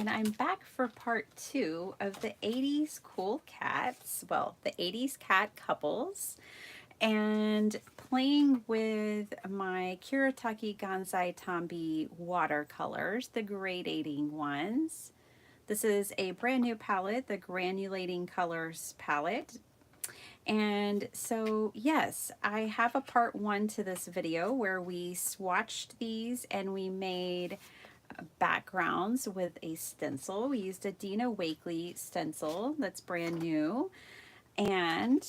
and I'm back for part 2 of the 80s cool cats, well, the 80s cat couples, and playing with my Kuretake Gansai Tambi watercolors, the gradating ones. This is a brand new palette, the Granulating Colors palette. And so, yes, I have a part 1 to this video where we swatched these and we made backgrounds with a stencil. We used a Dina Wakley stencil that's brand new. And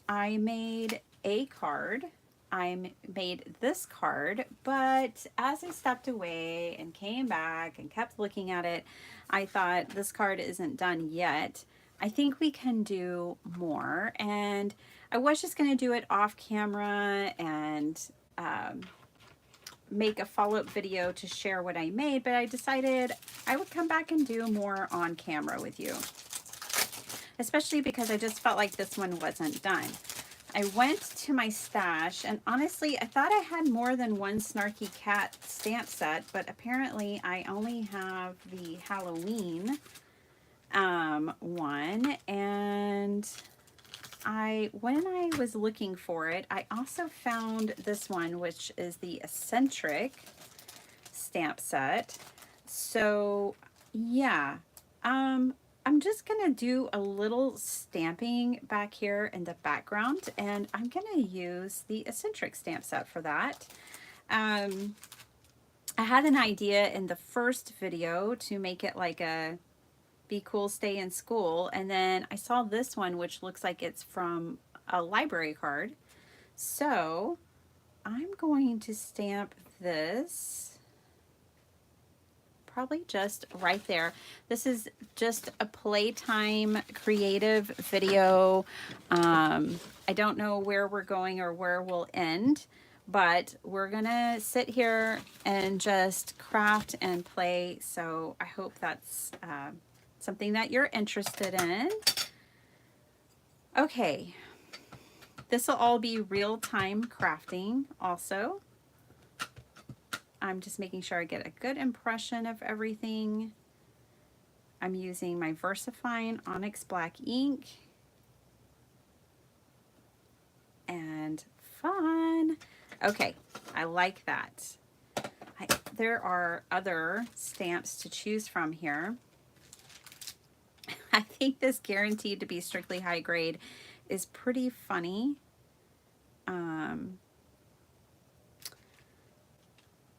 I made a card. I made this card, but as I stepped away and came back and kept looking at it, I thought this card isn't done yet. I think we can do more. And I was just going to do it off camera and make a follow-up video to share what I made, but I decided I would come back and do more on camera with you, especially because I just felt like this one wasn't done. I went to my stash, and honestly, I thought I had more than one Snarky Cat stamp set, but apparently I only have the Halloween one, and when I was looking for it, I also found this one, which is the Eccentric stamp set. So yeah, I'm just gonna do a little stamping back here in the background, and I'm gonna use the Eccentric stamp set for that. I had an idea in the first video to make it like a Be Cool, Stay in School, and then I saw this one, which looks like it's from a library card. So I'm going to stamp this probably just right there. This is just a playtime creative video. I don't know where we're going or where we'll end, but we're gonna sit here and just craft and play. So I hope that's something that you're interested in. Okay, this will all be real-time crafting also. I'm just making sure I get a good impression of everything. I'm using my VersaFine Onyx Black ink. And fun. Okay, I like that. There are other stamps to choose from here. I think this Guaranteed to Be Strictly High Grade is pretty funny.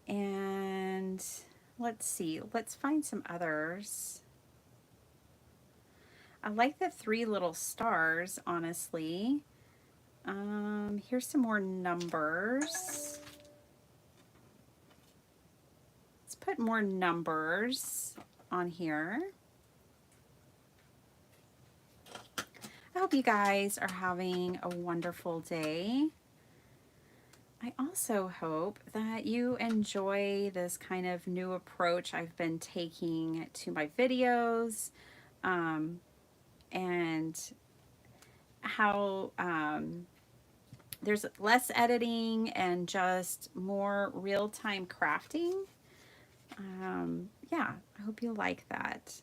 And let's see, let's find some others. I like the 3 little stars, honestly. Here's some more numbers. Let's put more numbers on here. I hope you guys are having a wonderful day. I also hope that you enjoy this kind of new approach I've been taking to my videos, and how there's less editing and just more real-time crafting. Yeah, I hope you like that.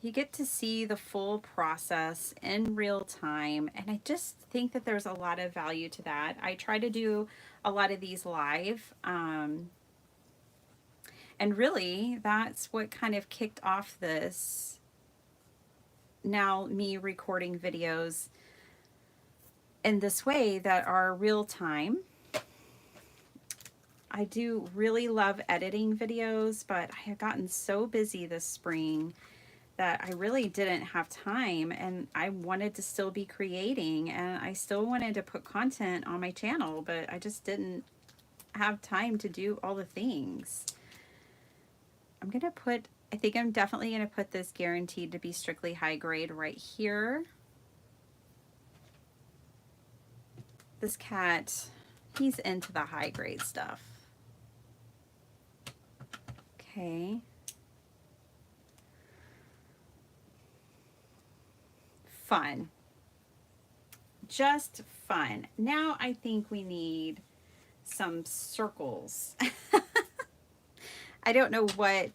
You get to see the full process in real time, and I just think that there's a lot of value to that. I try to do a lot of these live, and really that's what kind of kicked off this, now me recording videos in this way that are real time. I do really love editing videos, but I have gotten so busy this spring that I really didn't have time, and I wanted to still be creating, and I still wanted to put content on my channel, but I just didn't have time to do all the things. I'm gonna put, I think I'm definitely gonna put this Guaranteed to Be Strictly High Grade right here. This cat, he's into the high grade stuff. Okay. Fun. Just fun. Now I think we need some circles. I don't know what,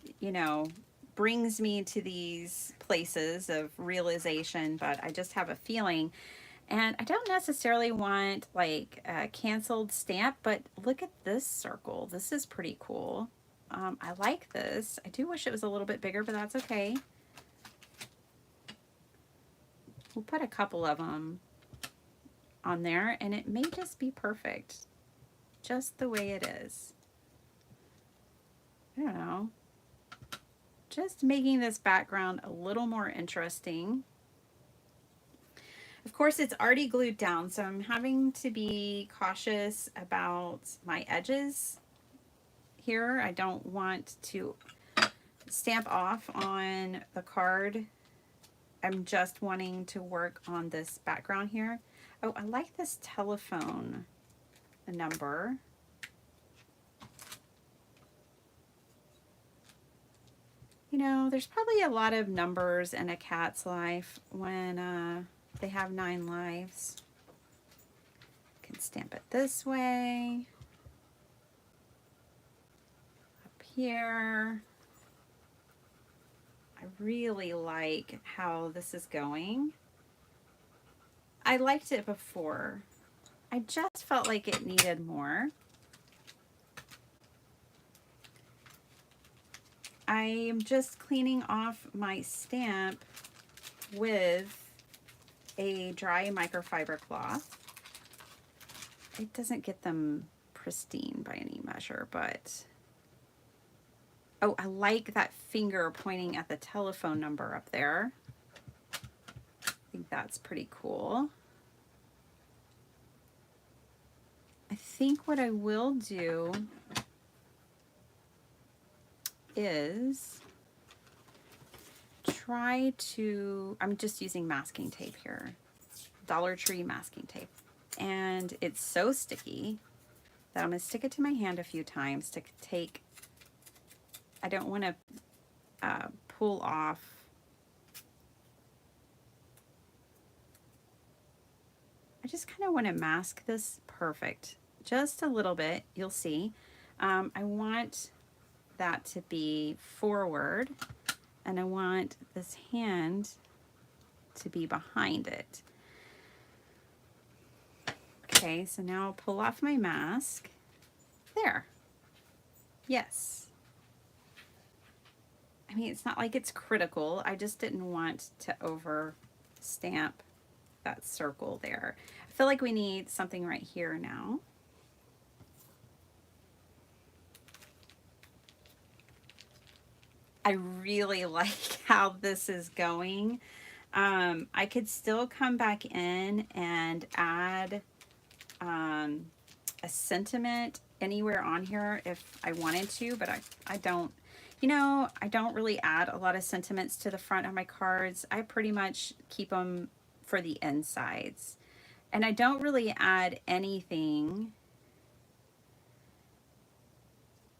brings me to these places of realization, but I just have a feeling. And I don't necessarily want like a canceled stamp, but look at this circle. This is pretty cool. I like this. I do wish it was a little bit bigger, but that's okay. We'll put a couple of them on there and it may just be perfect. Just the way it is. I don't know. Just making this background a little more interesting. Of course, it's already glued down, so I'm having to be cautious about my edges here. I don't want to stamp off on the card. I'm just wanting to work on this background here. Oh, I like this telephone number. You know, there's probably a lot of numbers in a cat's life when they have 9 lives. Can stamp it this way. Up here. I really like how this is going. I liked it before. I just felt like it needed more. I am just cleaning off my stamp with a dry microfiber cloth. It doesn't get them pristine by any measure, but oh, I like that finger pointing at the telephone number up there. I think that's pretty cool. I think what I will do is try to, I'm just using masking tape here, Dollar Tree masking tape. And it's so sticky that I'm going to stick it to my hand a few times to take, I don't want to pull off I just kind of want to mask this perfect, just a little bit, you'll see. I want that to be forward and I want this hand to be behind it. Okay, so now I'll pull off my mask. There. Yes. I mean, it's not like it's critical. I just didn't want to over stamp that circle there. I feel like we need something right here now. I really like how this is going. I could still come back in and add a sentiment anywhere on here if I wanted to, but I don't, you know, I don't really add a lot of sentiments to the front of my cards. I pretty much keep them for the insides. And I don't really add anything.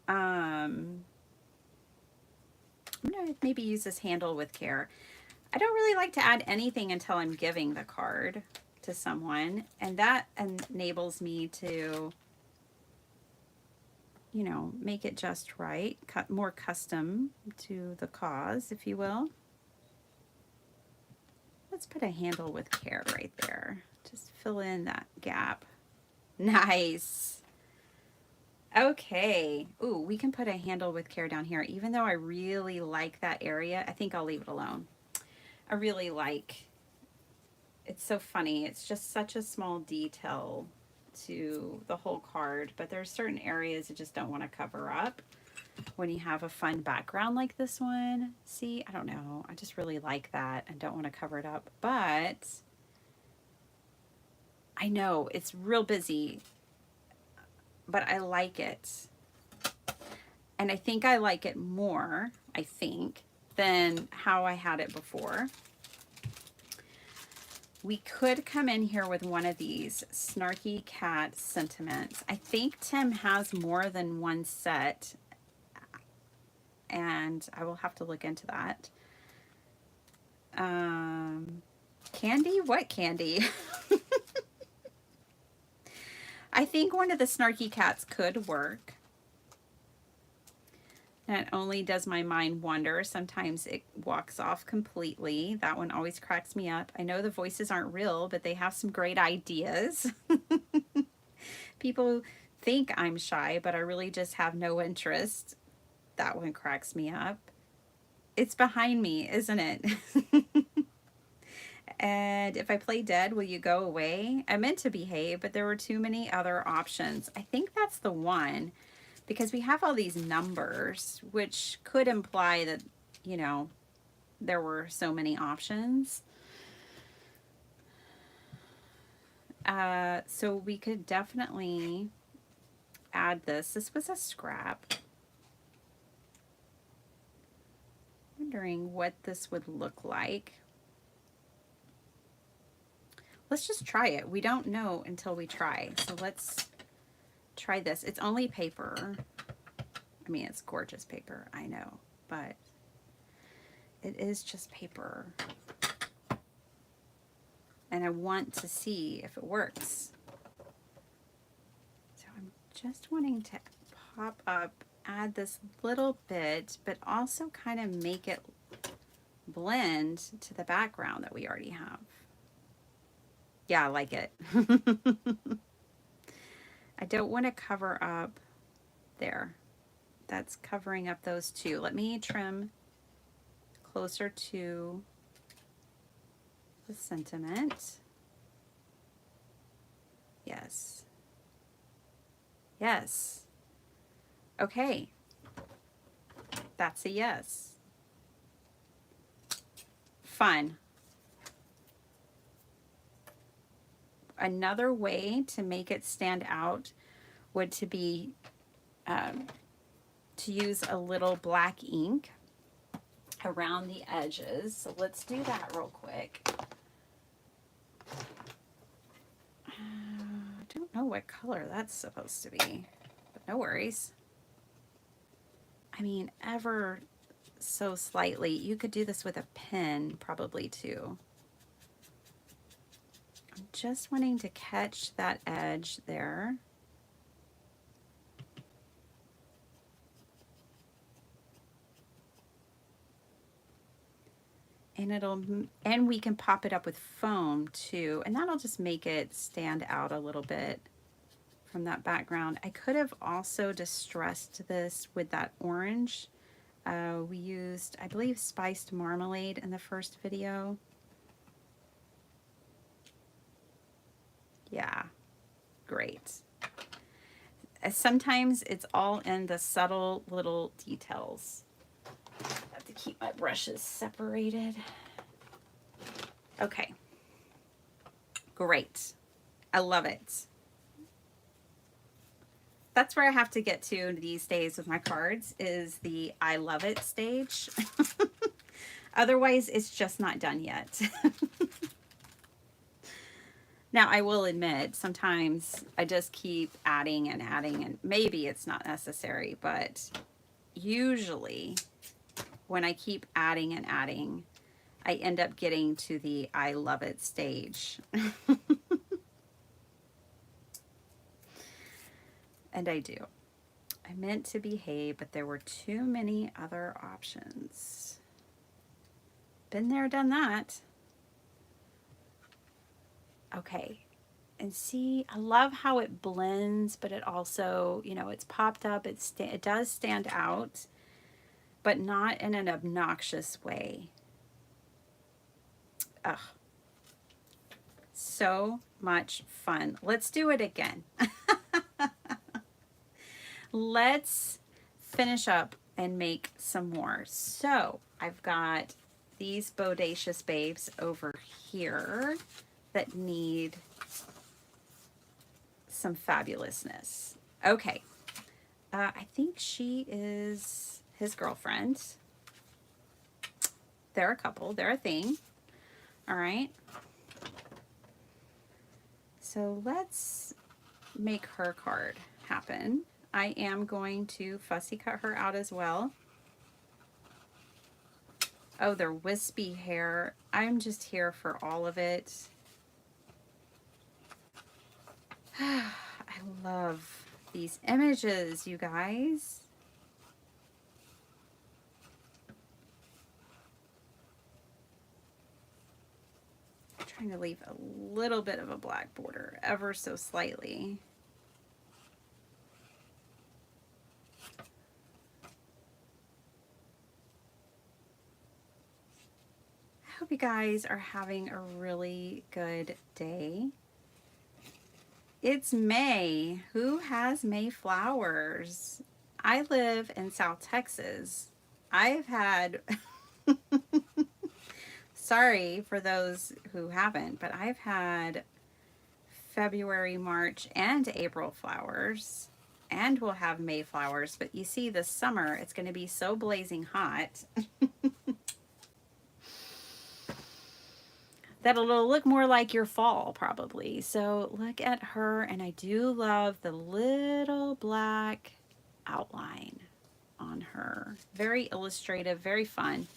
I'm gonna maybe use this handle with care. I don't really like to add anything until I'm giving the card to someone, and that enables me to, you know, make it just right, more custom to the cause, if you will. Let's put a handle with care right there. Just fill in that gap. Nice. Okay. Ooh, we can put a handle with care down here. Even though I really like that area, I think I'll leave it alone. I really like, it's so funny. It's just such a small detail to the whole card, but there's certain areas you just don't want to cover up when you have a fun background like this one. See, I don't know. I just really like that and don't want to cover it up, but I know it's real busy, but I like it. And I think I like it more, I think, than how I had it before. We could come in here with one of these Snarky Cat sentiments. I think Tim has more than one set, and I will have to look into that. Candy? What candy? I think one of the Snarky Cats could work. Not only does my mind wander, sometimes it walks off completely. That one always cracks me up. I know the voices aren't real, but they have some great ideas. People think I'm shy, but I really just have no interest. That one cracks me up. It's behind me, isn't it? And if I play dead, will you go away? I meant to behave, but there were too many other options. I think that's the one, because we have all these numbers, which could imply that, you know, there were so many options. So we could definitely add this. This was a scrap. Wondering what this would look like. Let's just try it. We don't know until we try. So let's try this. It's only paper. I mean, it's gorgeous paper, I know, but it is just paper. And I want to see if it works. So I'm just wanting to pop up, add this little bit, but also kind of make it blend to the background that we already have. Yeah, I like it. I don't want to cover up there. That's covering up those two. Let me trim closer to the sentiment. Yes. Yes. Okay. That's a yes. Fun. Another way to make it stand out would to be to use a little black ink around the edges. So let's do that real quick. I don't know what color that's supposed to be, but no worries. I mean, ever so slightly. You could do this with a pen probably too. I'm just wanting to catch that edge there. And we can pop it up with foam too, and that'll just make it stand out a little bit from that background. I could have also distressed this with that orange. We used, I believe, spiced marmalade in the first video. Yeah, great. Sometimes it's all in the subtle little details. I have to keep my brushes separated. Okay, great. I love it. That's where I have to get to these days with my cards, is the I love it stage. Otherwise, it's just not done yet. Now, I will admit, sometimes I just keep adding and adding, and maybe it's not necessary, but usually when I keep adding and adding, I end up getting to the I love it stage. And I do. I meant to behave, but there were too many other options. Been there, done that. Okay. And see, I love how it blends, but it also, you know, it's popped up. It does stand out, but not in an obnoxious way. Ugh. So much fun. Let's do it again. Let's finish up and make some more. So I've got these Bodacious Babes over here that need some fabulousness. Okay. I think she is his girlfriend. They're a couple. They're a thing. All right. So let's make her card happen. I am going to fussy cut her out as well. Oh, they're wispy hair. I'm just here for all of it. I love these images, you guys. trying to leave a little bit of a black border, ever so slightly. I hope you guys are having a really good day. It's May. Who has May flowers? I live in South Texas. I've had, sorry for those who haven't, but I've had February, March, and April flowers, and we'll have May flowers. But you see, this summer it's going to be so blazing hot that it'll look more like your fall probably. So look at her, and I do love the little black outline on her. Very illustrative, very fun.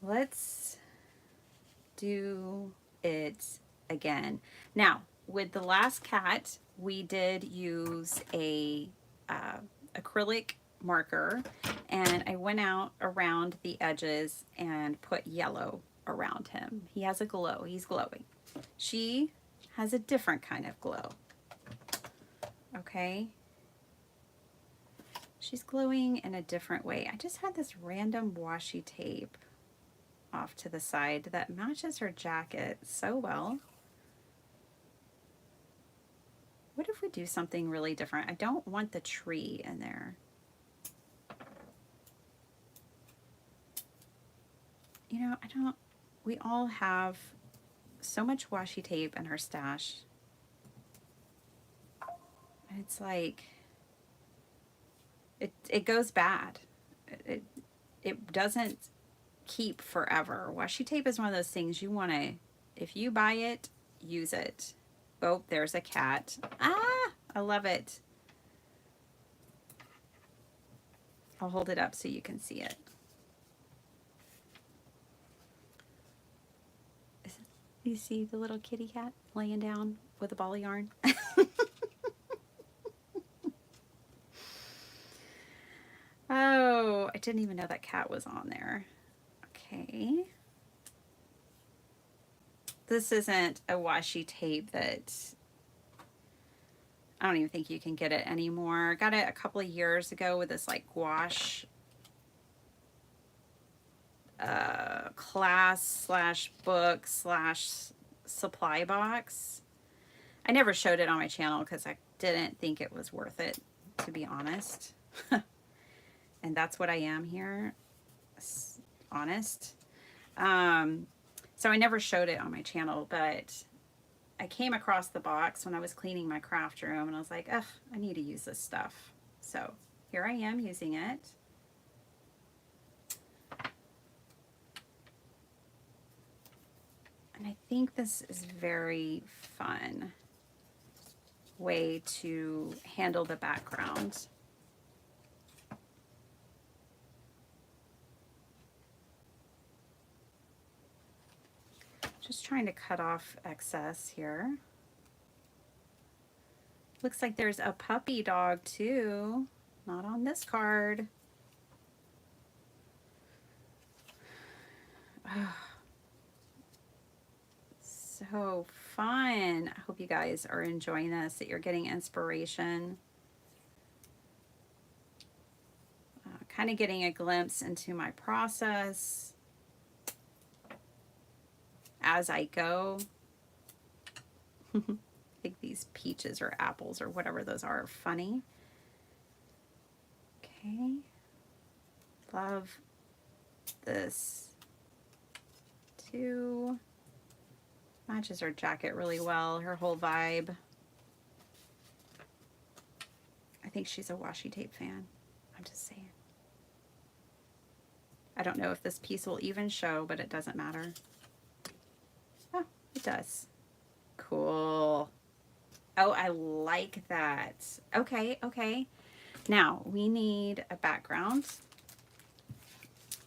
Let's do it again. Now, with the last cat, we did use a acrylic marker, and I went out around the edges and put yellow around him. He has a glow. He's glowing. She has a different kind of glow. Okay? She's glowing in a different way. I just had this random washi tape off to the side that matches her jacket so well. What if we do something really different? I don't want the tree in there. You know, we all have so much washi tape in our stash. It's like, it goes bad. It doesn't keep forever. Washi tape is one of those things you want to, if you buy it, use it. Oh, there's a cat. Ah, I love it. I'll hold it up so you can see it. You see the little kitty cat laying down with a ball of yarn? Oh, I didn't even know that cat was on there. Okay. This isn't a washi tape that, I don't even think you can get it anymore. Got it a couple of years ago with this like gouache class slash book slash supply box. I never showed it on my channel because I didn't think it was worth it, to be honest. And that's what I am here, honest. So I never showed it on my channel, but I came across the box when I was cleaning my craft room, and I was like, ugh, I need to use this stuff. So here I am using it. And I think this is very fun way to handle the background. Just trying to cut off excess here. Looks like there's a puppy dog too. Not on this card. Oh, so fun. I hope you guys are enjoying this, that you're getting inspiration. Kind of getting a glimpse into my process as I go. I think these peaches or apples or whatever those are funny. Okay. Love this too. Matches her jacket really well, her whole vibe. I think she's a washi tape fan. I'm just saying. I don't know if this piece will even show, but it doesn't matter. Oh, it does. Cool. Oh, I like that. Okay, okay. Now, we need a background.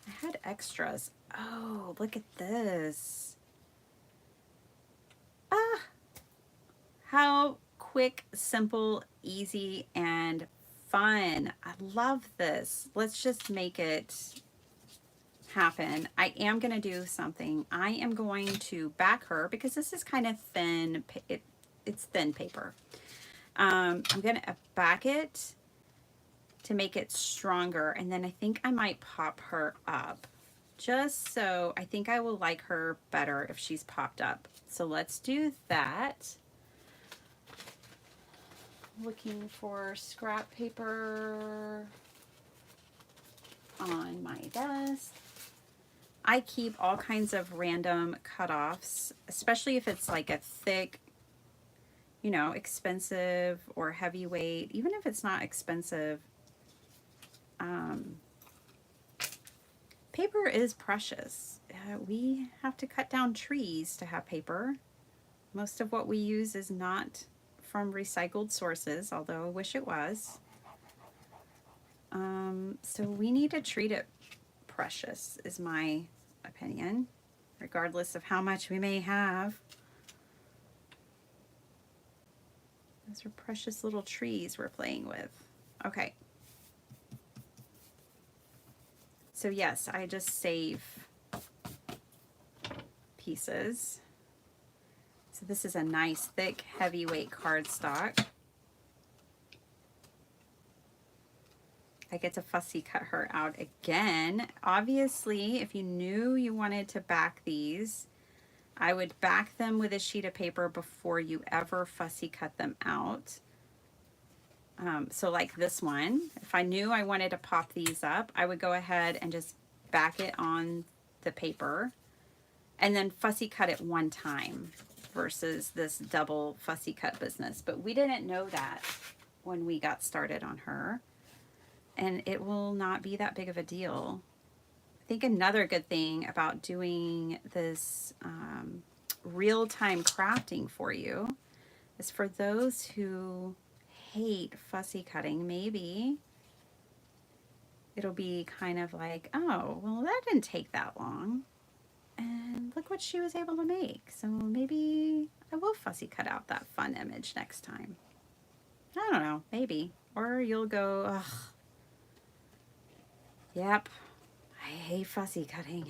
I had extras. Oh, look at this. Ah! How quick, simple, easy, and fun. I love this. Let's just make it happen, I am going to do something. I am going to back her because this is kind of thin. It's thin paper. I'm going to back it to make it stronger. And then I think I might pop her up just so I think I will like her better if she's popped up. So let's do that. Looking for scrap paper on my desk. I keep all kinds of random cutoffs, especially if it's like a thick, you know, expensive or heavyweight. Even if it's not expensive, paper is precious. We have to cut down trees to have paper. Most of what we use is not from recycled sources, although I wish it was. So we need to treat it precious, is my opinion, regardless of how much we may have. Those are precious little trees we're playing with. Okay. So yes, I just save pieces. So this is a nice, thick, heavyweight cardstock. I get to fussy cut her out again. Obviously, if you knew you wanted to back these, I would back them with a sheet of paper before you ever fussy cut them out. So like this one, if I knew I wanted to pop these up, I would go ahead and just back it on the paper and then fussy cut it one time versus this double fussy cut business. But we didn't know that when we got started on her. And it will not be that big of a deal. I think another good thing about doing this real-time crafting for you is for those who hate fussy cutting, maybe it'll be kind of like, oh, well, that didn't take that long. And look what she was able to make. So maybe I will fussy cut out that fun image next time. I don't know, maybe. Or you'll go, ugh. Yep, I hate fussy cutting.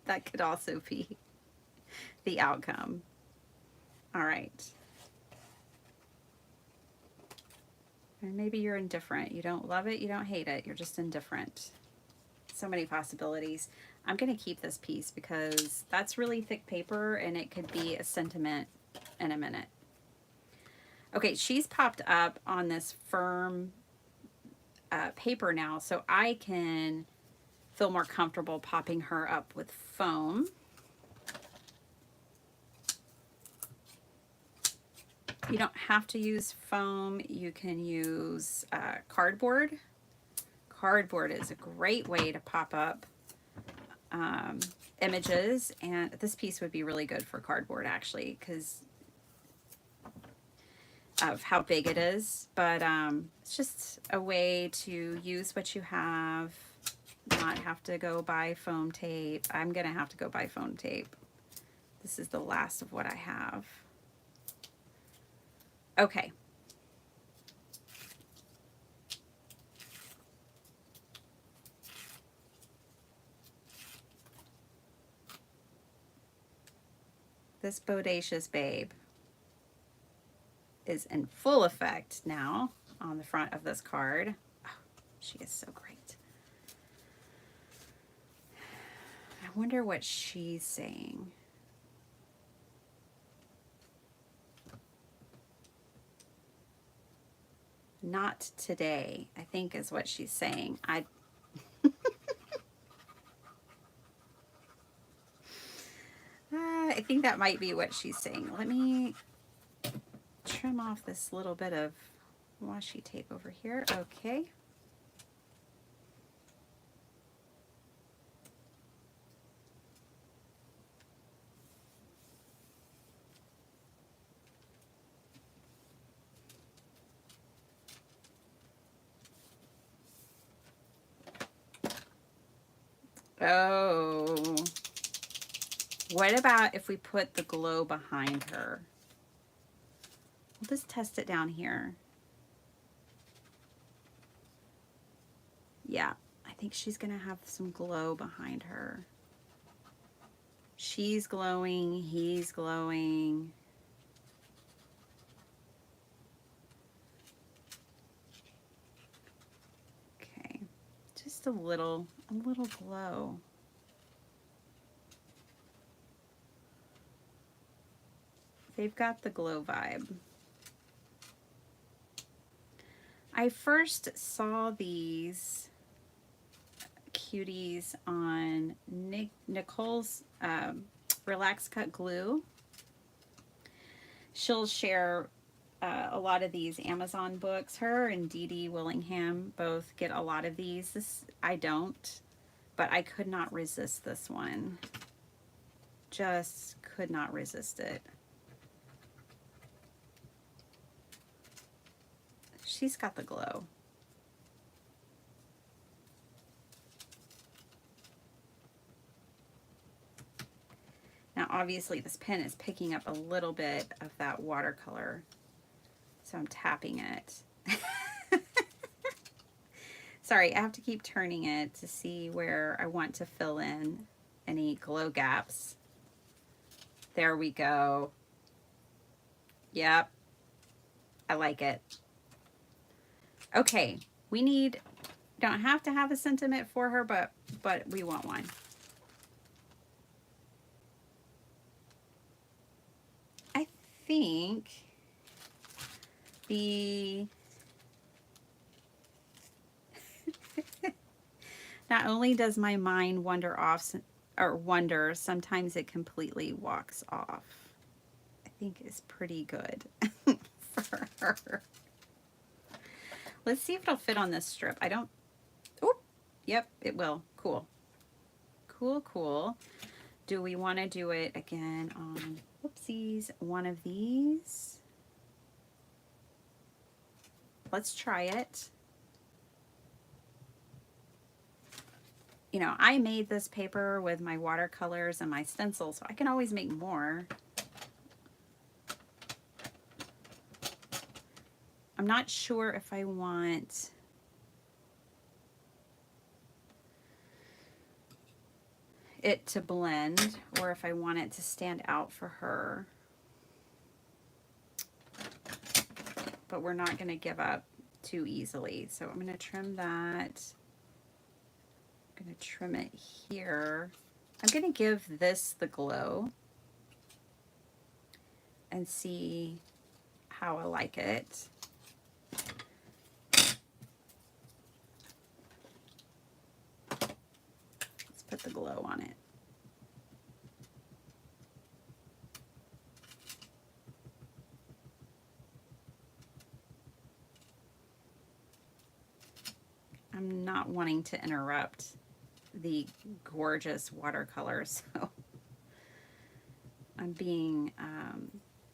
That could also be the outcome. All right. And maybe you're indifferent. You don't love it, you don't hate it, you're just indifferent. So many possibilities. I'm going to keep this piece because that's really thick paper and it could be a sentiment in a minute. Okay, she's popped up on this firm paper now, so I can feel more comfortable popping her up with foam. You don't have to use foam. You can use cardboard. Cardboard is a great way to pop up images, and this piece would be really good for cardboard actually because of how big it is, but it's just a way to use what you have, not have to go buy foam tape. I'm gonna have to go buy foam tape. This is the last of what I have. Okay. This bodacious babe is in full effect now on the front of this card. Oh, she is so great. I wonder what she's saying. Not today, I think is what she's saying. I think that might be what she's saying. Let me trim off this little bit of washi tape over here. Okay. Oh. What about if we put the glow behind her? We'll just test it down here. Yeah, I think she's going to have some glow behind her. She's glowing, he's glowing. Okay, just a little glow. They've got the glow vibe. I first saw these cuties on Nicole's Relax Cut Glue. She'll share a lot of these Amazon books. Her and Dee Dee Willingham both get a lot of these. I don't, but I could not resist this one. Just could not resist it. She's got the glow. Now, obviously, this pen is picking up a little bit of that watercolor, so I'm tapping it. Sorry, I have to keep turning it to see where I want to fill in any glow gaps. There we go. Yep, I like it. Okay, don't have to have a sentiment for her, but we want one. I think the not only does my mind wander off or wander, sometimes it completely walks off. I think is pretty good for her. Let's see if it'll fit on this strip. I don't, oh, yep, it will. Cool. Cool, cool. Do we want to do it again on, whoopsies, one of these? Let's try it. You know, I made this paper with my watercolors and my stencil, so I can always make more. I'm not sure if I want it to blend or if I want it to stand out for her. But we're not going to give up too easily. So I'm going to trim that. I'm going to trim it here. I'm going to give this the glow and see how I like it. Let's put the glow on it. I'm not wanting to interrupt the gorgeous watercolor, so I'm being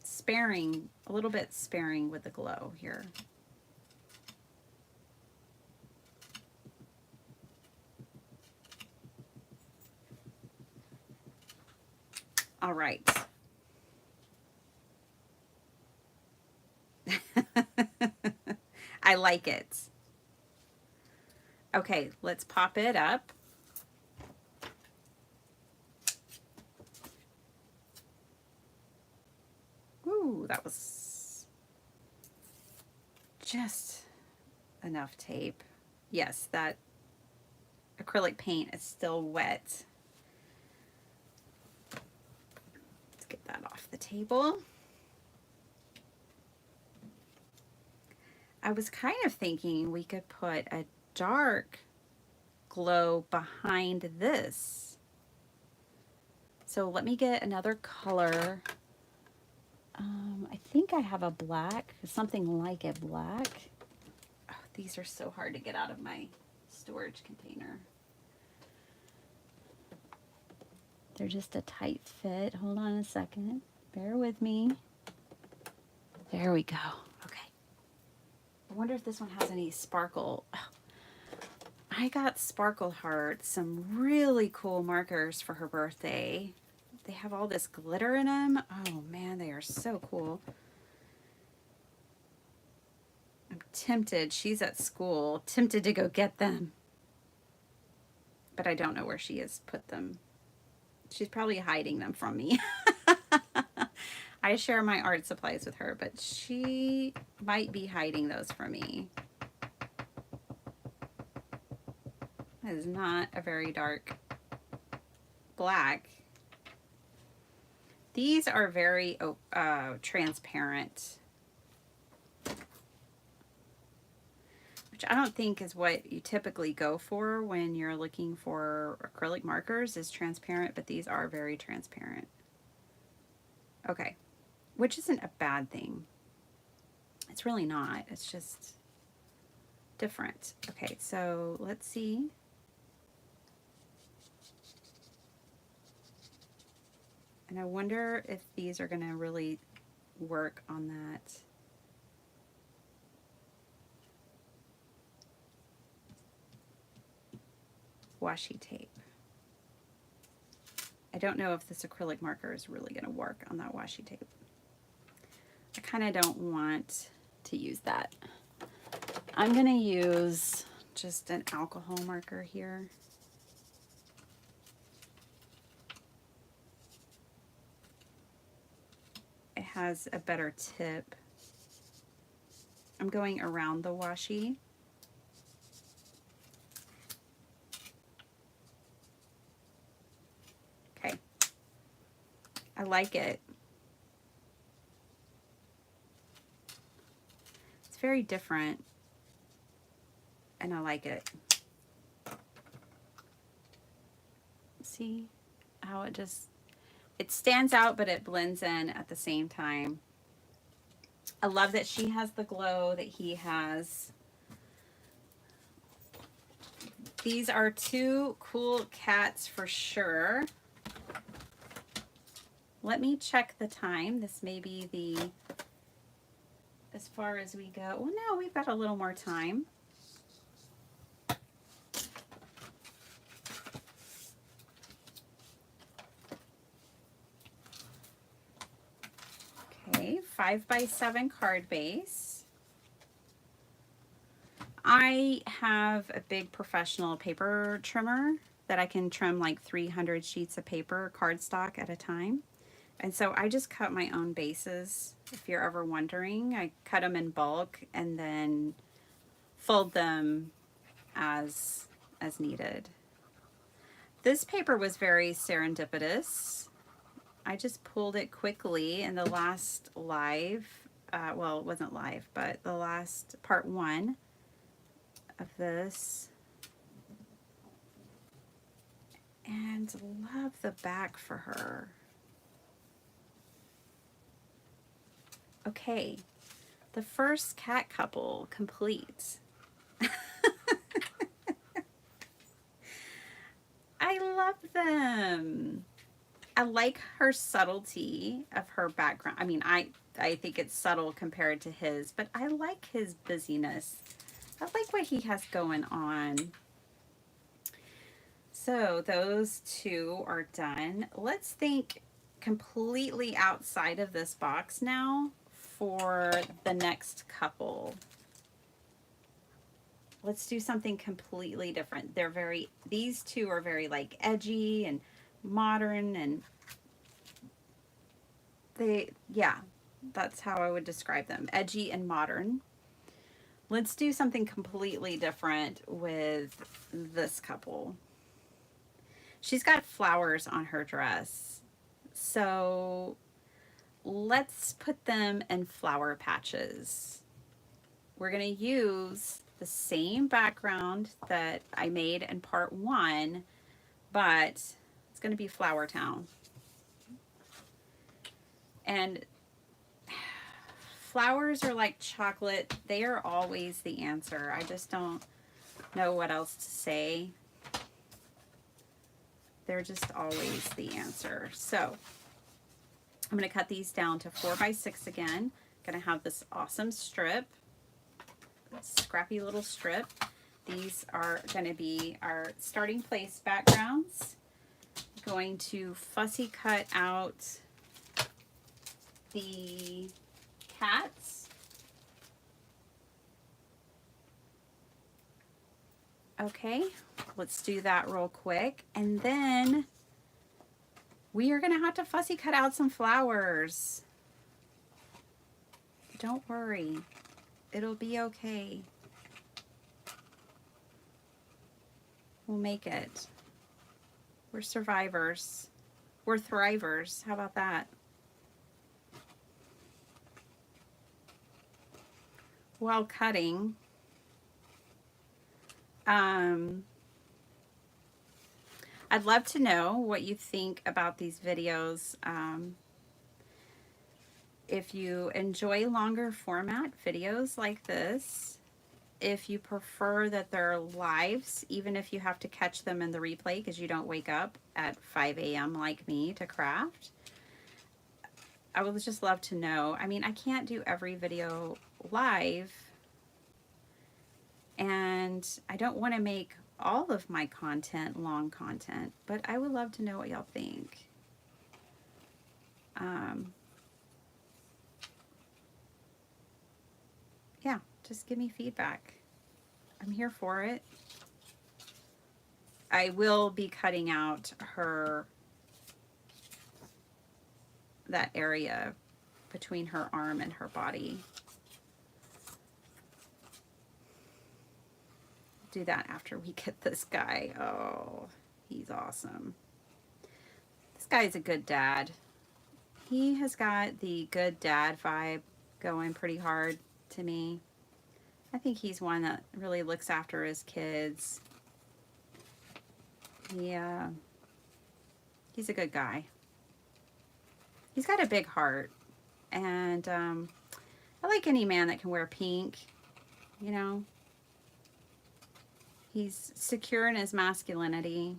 sparing, a little bit sparing with the glow here. All right. I like it. Okay, let's pop it up. Ooh, that was just enough tape. Yes, that acrylic paint is still wet. Let's get that off the table. I was kind of thinking we could put a dark glow behind this. So let me get another color. I think I have a black, something like a black. Oh, these are so hard to get out of my storage container. They're just a tight fit. Hold on a second. Bear with me. There we go. Okay. I wonder if this one has any sparkle. Oh, I got Sparkle Heart some really cool markers for her birthday. They have all this glitter in them. Oh man, they are so cool. I'm tempted. She's at school. Tempted to go get them. but I don't know where she has put them. She's probably hiding them from me. I share my art supplies with her, but she might be hiding those from me. That is not a very dark black. These are very transparent, which I don't think is what you typically go for when you're looking for acrylic markers, is transparent, but these are very transparent. Okay, which isn't a bad thing. It's really not. It's just different. Okay, so let's see. And I wonder if these are going to really work on that. Washi tape. I don't know if this acrylic marker is really going to work on that washi tape. I kind of don't want to use that. I'm going to use just an alcohol marker here. It has a better tip. I'm going around the washi. Okay. I like it. It's very different, and I like it. See how it stands out, but it blends in at the same time. I love that she has the glow that he has. These are two cool cats for sure. Let me check the time. This may be the, as far as we go. Well, no, we've got a little more time. Okay, 5x7 card base. I have a big professional paper trimmer that I can trim like 300 sheets of paper cardstock at a time. And so I just cut my own bases. If you're ever wondering, I cut them in bulk and then fold them as needed. This paper was very serendipitous. I just pulled it quickly in the last live, well, it wasn't live, but the last part 1 of this. And love the back for her. Okay, the first cat couple complete. I love them. I like her subtlety of her background. I mean, I think it's subtle compared to his, but I like his busyness. I like what he has going on. So those two are done. Let's think completely outside of this box now for the next couple. Let's do something completely different. These two are very like edgy and modern, and yeah, that's how I would describe them. Edgy and modern. Let's do something completely different with this couple. She's got flowers on her dress. So let's put them in flower patches. We're going to use the same background that I made in part 1, but it's going to be Flower Town. And flowers are like chocolate. They are always the answer. I just don't know what else to say. They're just always the answer. So I'm going to cut these down to 4x6 again. Going to have this awesome strip, scrappy little strip. These are going to be our starting place backgrounds. Going to fussy cut out the cats. Okay, let's do that real quick. And then we are gonna have to fussy cut out some flowers. Don't worry, it'll be okay. We'll make it. We're survivors. We're thrivers. How about that? While cutting, I'd love to know what you think about these videos. If you enjoy longer format videos like this, if you prefer that they're lives, even if you have to catch them in the replay because you don't wake up at 5 a.m. like me to craft, I would just love to know. I mean, I can't do every video live, and I don't want to make all of my content long content, but I would love to know what y'all think. Yeah, just give me feedback. I'm here for it. I will be cutting out that area between her arm and her body. Do that after we get this guy. Oh, he's awesome. This guy's a good dad. He has got the good dad vibe going pretty hard to me. I think he's one that really looks after his kids. Yeah, he's a good guy. He's got a big heart, and I like any man that can wear pink, you know. He's secure in his masculinity,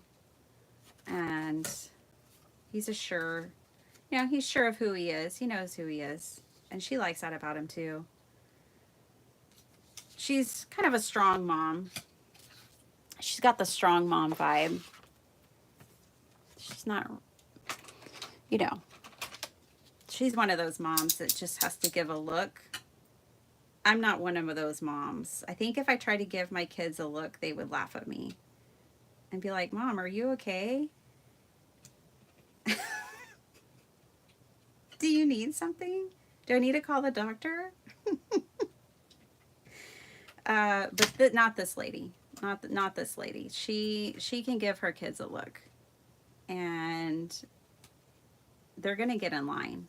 and he's he's sure of who he is. He knows who he is, and she likes that about him too. She's kind of a strong mom. She's got the strong mom vibe. She's not, you know, she's one of those moms that just has to give a look. I'm not one of those moms. I think if I tried to give my kids a look, they would laugh at me and be like, Mom, are you okay? Do you need something? Do I need to call the doctor? But not this lady. Not this lady. She can give her kids a look, and they're gonna get in line.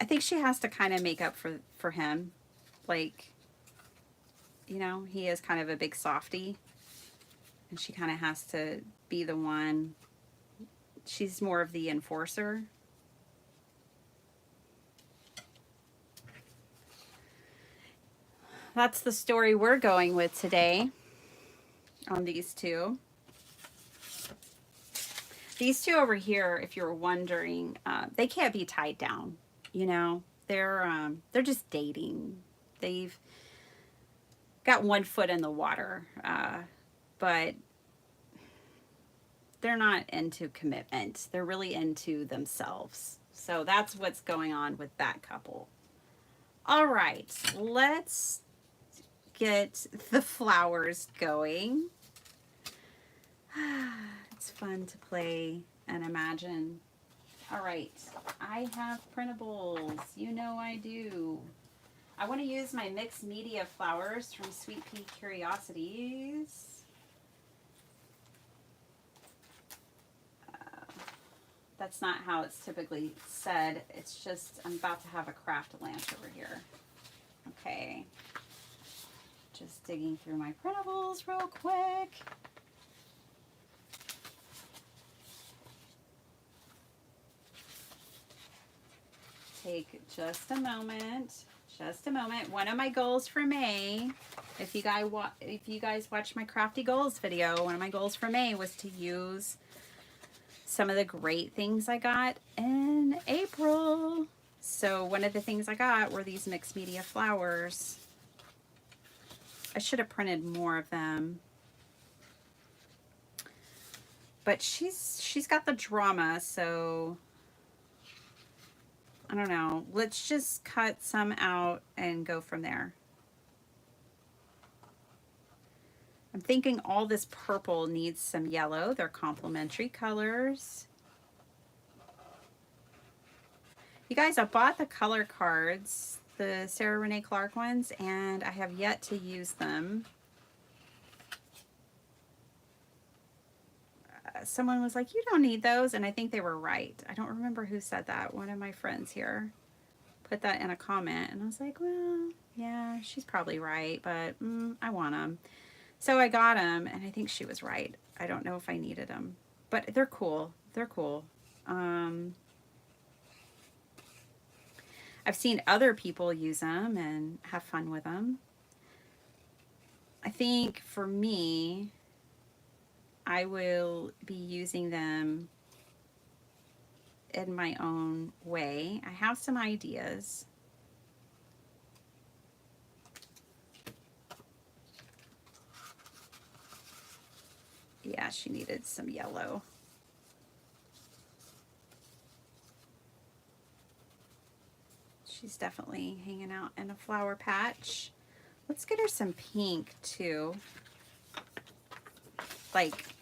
I think she has to kind of make up for him, like, you know, he is kind of a big softy, and she kind of has to be the one. She's more of the enforcer. That's the story we're going with today on these two. These two over here, if you're wondering, they can't be tied down. You know, they're just dating. They've got one foot in the water, but they're not into commitment. They're really into themselves. So that's what's going on with that couple. All right, let's get the flowers going. It's fun to play and imagine. All right, I have printables. You know I do. I want to use my mixed media flowers from Sweet Pea Curiosities. That's not how it's typically said. It's just I'm about to have a craft lunch over here. Okay. Just digging through my printables real quick. Take just a moment. Just a moment. One of my goals for May, if you guys watch my crafty goals video, one of my goals for May was to use some of the great things I got in April. So one of the things I got were these mixed media flowers. I should have printed more of them. But she's got the drama, so I don't know. Let's just cut some out and go from there. I'm thinking all this purple needs some yellow. They're complementary colors. You guys, I bought the color cards, the Sarah Renee Clark ones, and I have yet to use them. Someone was like, you don't need those, and I think they were right. I don't remember who said that. One of my friends here put that in a comment, and I was like, well, yeah, she's probably right, but I want them. So I got them, and I think she was right. I don't know if I needed them, but they're cool. They're cool. I've seen other people use them and have fun with them. I think for me, I will be using them in my own way. I have some ideas. Yeah, she needed some yellow. She's definitely hanging out in a flower patch. Let's get her some pink too. Like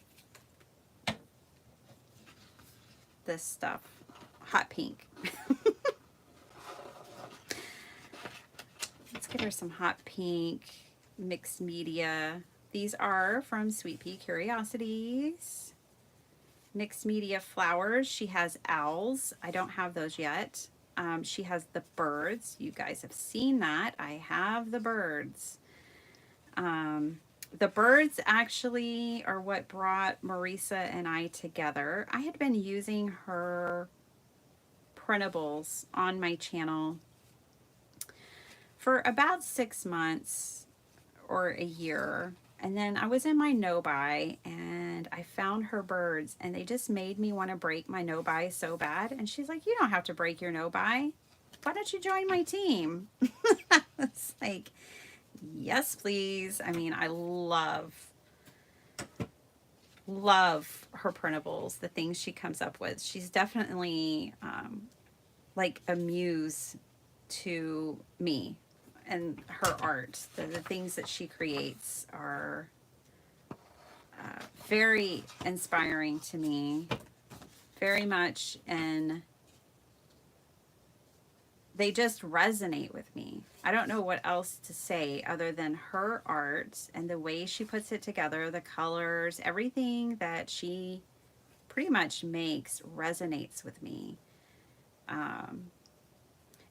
this stuff. Hot pink. Let's get her some hot pink mixed media. These are from Sweet Pea Curiosities. Mixed media flowers. She has owls. I don't have those yet. She has the birds. You guys have seen that. I have the birds. The birds actually are what brought Marisa and I together. I had been using her printables on my channel for about 6 months or a year. And then I was in my no-buy and I found her birds and they just made me want to break my no-buy so bad. And she's like, you don't have to break your no-buy. Why don't you join my team? It's like, yes, please. I mean, I love her printables, the things she comes up with. She's definitely like a muse to me. And her art, the things that she creates are very inspiring to me, very much, and they just resonate with me. I don't know what else to say other than her art and the way she puts it together, the colors, everything that she pretty much makes resonates with me.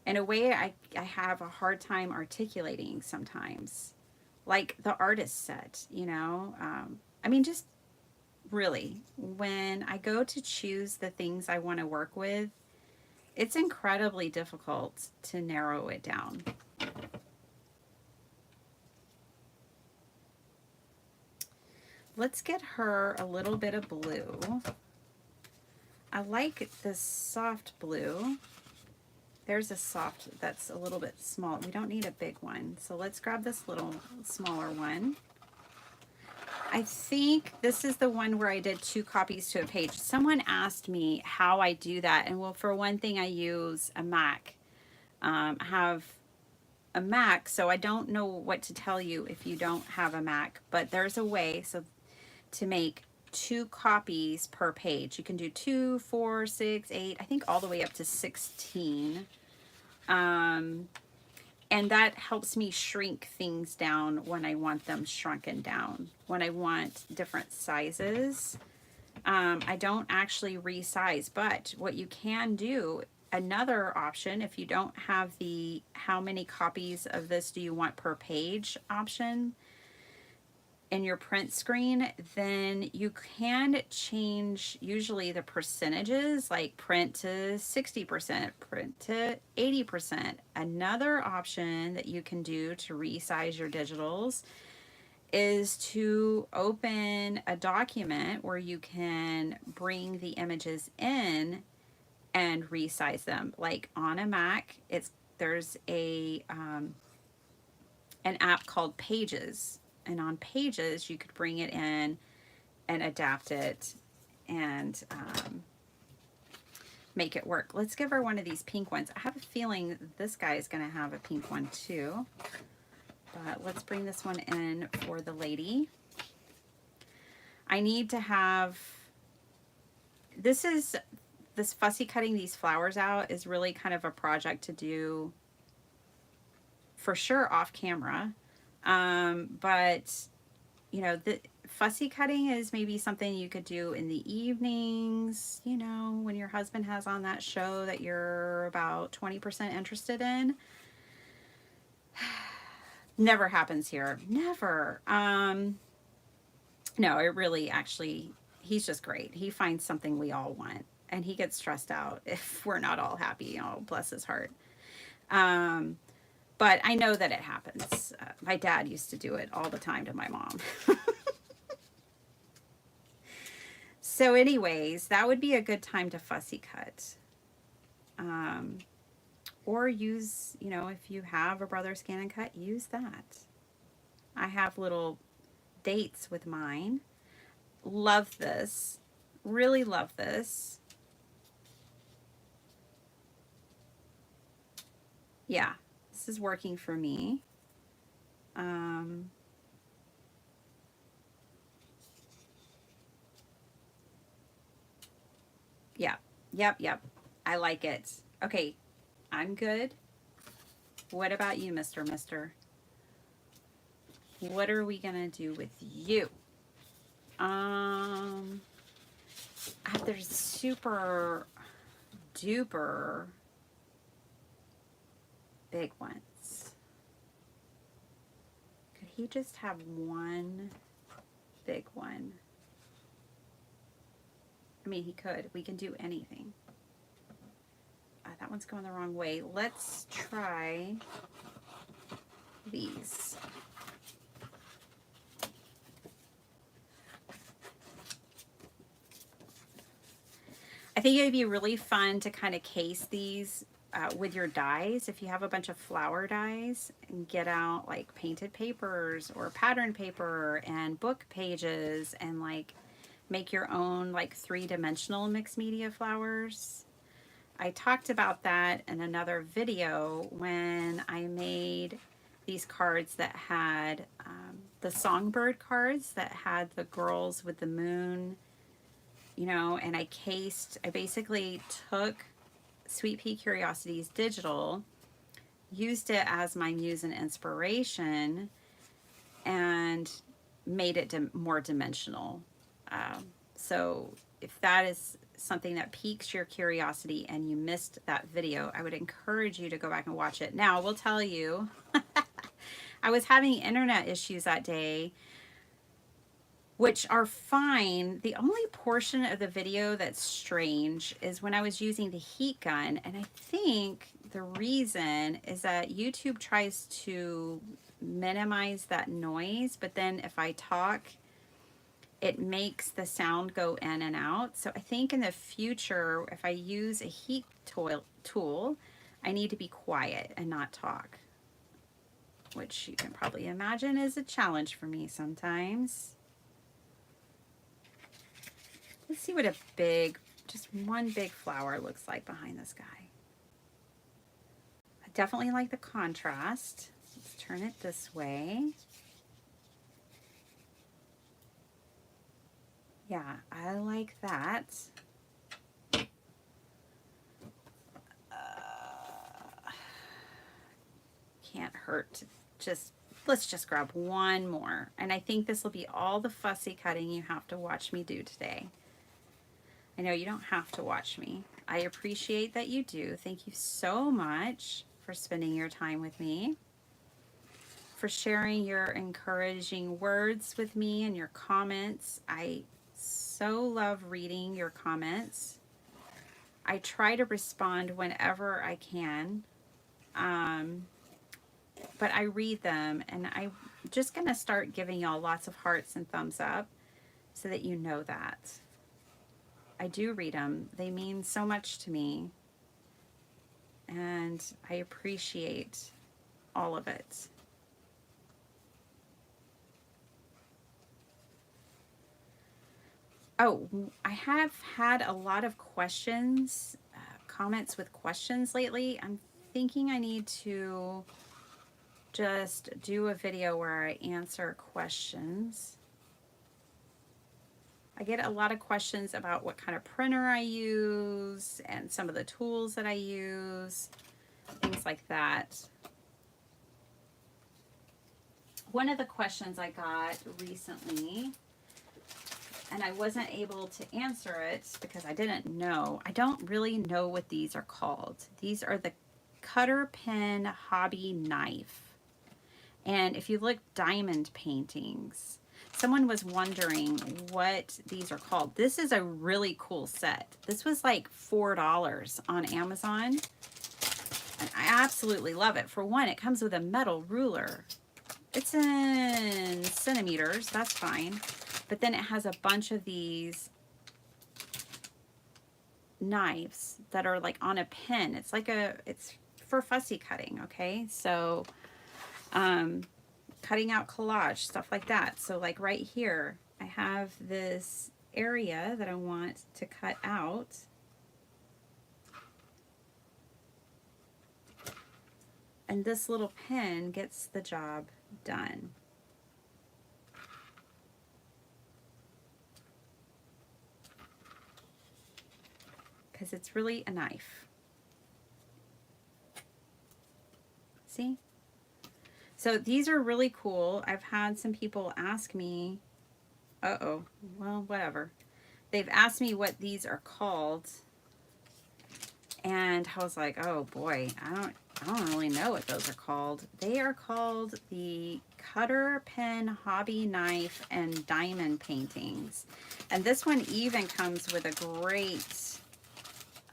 In a way I have a hard time articulating sometimes. Like the artist said, you know, I mean, just really, when I go to choose the things I want to work with, it's incredibly difficult to narrow it down. Let's get her a little bit of blue. I like this soft blue. There's a soft that's a little bit small. We don't need a big one. So let's grab this little smaller one. I think this is the one where I did 2 copies to a page. Someone asked me how I do that. And well, for one thing, I use a Mac. I have a Mac, so I don't know what to tell you if you don't have a Mac. But there's a way to make 2 copies per page. You can do 2, 4, 6, 8, I think all the way up to 16. And that helps me shrink things down when I want them shrunken down, when I want different sizes. I don't actually resize, but what you can do, another option, if you don't have the how many copies of this do you want per page option in your print screen, then you can change usually the percentages, like print to 60%, print to 80%. Another option that you can do to resize your digitals is to open a document where you can bring the images in and resize them. Like on a Mac, there's an app called Pages. And on Pages, you could bring it in and adapt it and make it work. Let's give her one of these pink ones. I have a feeling this guy is going to have a pink one too. But let's bring this one in for the lady. I need to have, this fussy cutting these flowers out is really kind of a project to do for sure off camera. But you know, the fussy cutting is maybe something you could do in the evenings, you know, when your husband has on that show that you're about 20% interested in. Never happens here. Never. No, it really actually, he's just great. He finds something we all want, and he gets stressed out if we're not all happy. Oh, bless his heart. Um, but I know that it happens. My dad used to do it all the time to my mom. So anyways, that would be a good time to fussy cut. Um, or use, you know, if you have a brother scan and cut, use that. I have little dates with mine. Love this. Really love this. Yeah, this is working for me. Um, yeah, yep. I like it. Okay, I'm good. What about you, Mr. Mister? What are we gonna do with you? Um, there's super duper big ones. Could he just have one big one? I mean, he could. We can do anything. That one's going the wrong way. Let's try these. I think it'd be really fun to kind of case these with your dies. If you have a bunch of flower dies, and get out like painted papers or pattern paper and book pages and like make your own like three-dimensional mixed media flowers. I talked about that in another video when I made these cards that had the songbird cards that had the girls with the moon, you know, and I basically took Sweet Pea Curiosities digital, used it as my muse and inspiration, and made it more dimensional. So if that is something that piques your curiosity and you missed that video, I would encourage you to go back and watch it. Now, I will tell you, I was having internet issues that day, which are fine. The only portion of the video that's strange is when I was using the heat gun, and I think the reason is that YouTube tries to minimize that noise, but then if I talk, it makes the sound go in and out. So I think in the future, if I use a heat tool, I need to be quiet and not talk, which you can probably imagine is a challenge for me sometimes. Let's see what a big, just one big flower looks like behind this guy. I definitely like the contrast. Let's turn it this way. Yeah, I like that. Can't hurt to let's just grab one more. And I think this will be all the fussy cutting you have to watch me do today. I know you don't have to watch me. I appreciate that you do. Thank you so much for spending your time with me, for sharing your encouraging words with me and your comments. I so love reading your comments. I try to respond whenever I can, but I read them, and I'm just going to start giving y'all lots of hearts and thumbs up so that you know that. I do read them. They mean so much to me, and I appreciate all of it. Oh, I have had a lot of questions, comments with questions lately. I'm thinking I need to just do a video where I answer questions. I get a lot of questions about what kind of printer I use and some of the tools that I use, things like that. One of the questions I got recently, and I wasn't able to answer it because I didn't know. I don't really know what these are called. These are the Cutter Pen Hobby Knife. And if you look, diamond paintings. Someone was wondering what these are called. This is a really cool set. This was like $4 on Amazon. And I absolutely love it. For one, it comes with a metal ruler. It's in centimeters, that's fine. But then it has a bunch of these knives that are like on a pin. It's like it's for fussy cutting, okay? So, cutting out collage, stuff like that. So like right here, I have this area that I want to cut out. And this little pin gets the job done. Because it's really a knife. See? So these are really cool. I've had some people ask me, well, whatever. They've asked me what these are called. And I was like, oh boy, I don't really know what those are called. They are called the Cutter Pen Hobby Knife and Diamond Paintings. And this one even comes with a great,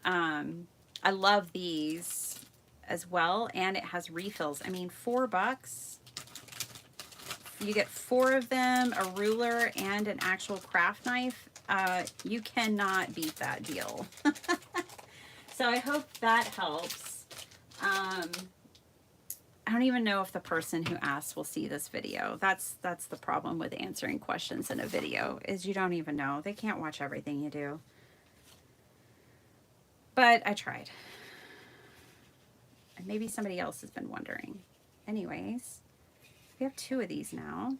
I love these as well, and it has refills. I mean, $4. You get 4 of them, a ruler, and an actual craft knife. You cannot beat that deal. So I hope that helps. I don't even know if the person who asked will see this video. That's the problem with answering questions in a video, is you don't even know. They can't watch everything you do. But I tried. And maybe somebody else has been wondering. Anyways, we have 2 of these now.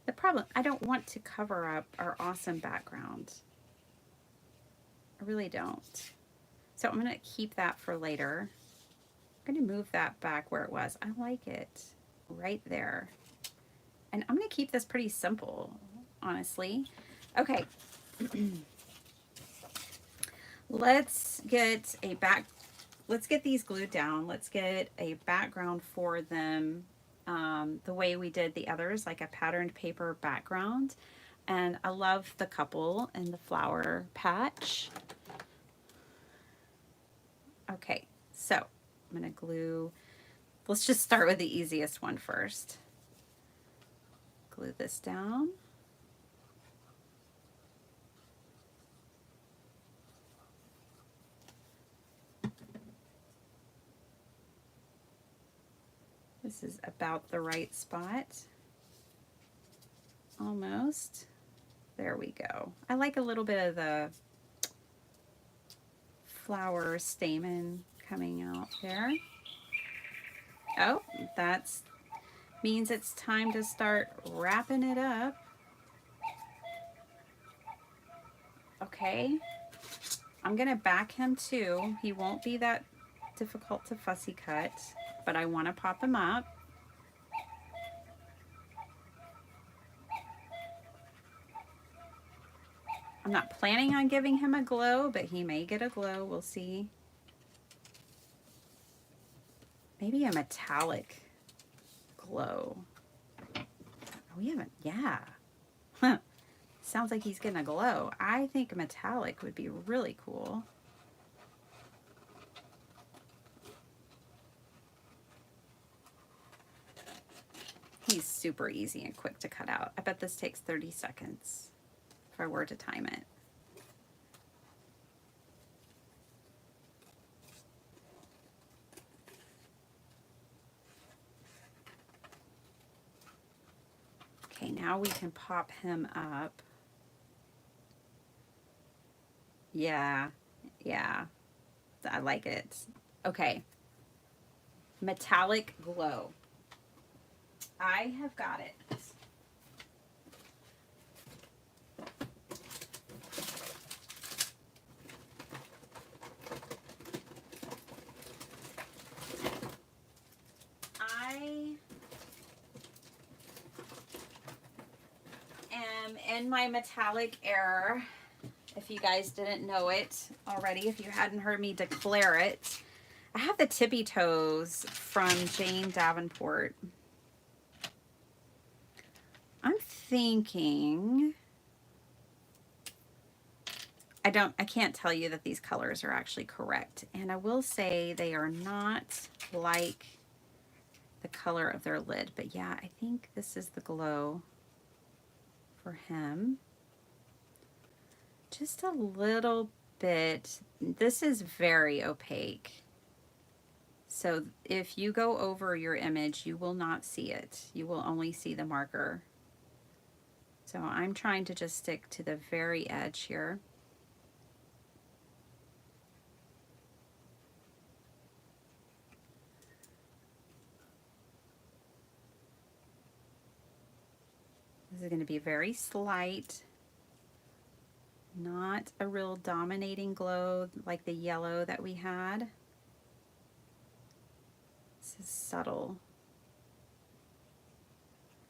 The problem, I don't want to cover up our awesome background. I really don't. So I'm going to keep that for later. I'm going to move that back where it was. I like it right there. And I'm going to keep this pretty simple, honestly. Okay. Let's get these glued down. Let's get a background for them the way we did the others, like a patterned paper background. And I love the couple and the flower patch. Okay, so I'm going to glue. Let's just start with the easiest one first. Glue this down. This is about the right spot. Almost. There we go. I like a little bit of the flower stamen coming out there. Oh, that means it's time to start wrapping it up. Okay. I'm going to back him too. He won't be that difficult to fussy cut, but I want to pop him up. I'm not planning on giving him a glow, but he may get a glow. We'll see. Maybe a metallic glow. We haven't, yeah. Huh. Sounds like he's getting a glow. I think metallic would be really cool. He's super easy and quick to cut out. I bet this takes 30 seconds if I were to time it. Okay, now we can pop him up. Yeah, I like it. Okay, metallic glow. I have got it. in my metallic air, if you guys didn't know it already, if you hadn't heard me declare it, I have the Tippy Toes from Jane Davenport. I'm thinking, I can't tell you that these colors are actually correct. And I will say they are not like the color of their lid, but yeah, I think this is the glow for him. Just a little bit. This is very opaque. So if you go over your image, you will not see it. You will only see the marker. So I'm trying to just stick to the very edge here. This is going to be very slight. Not a real dominating glow like the yellow that we had. This is subtle.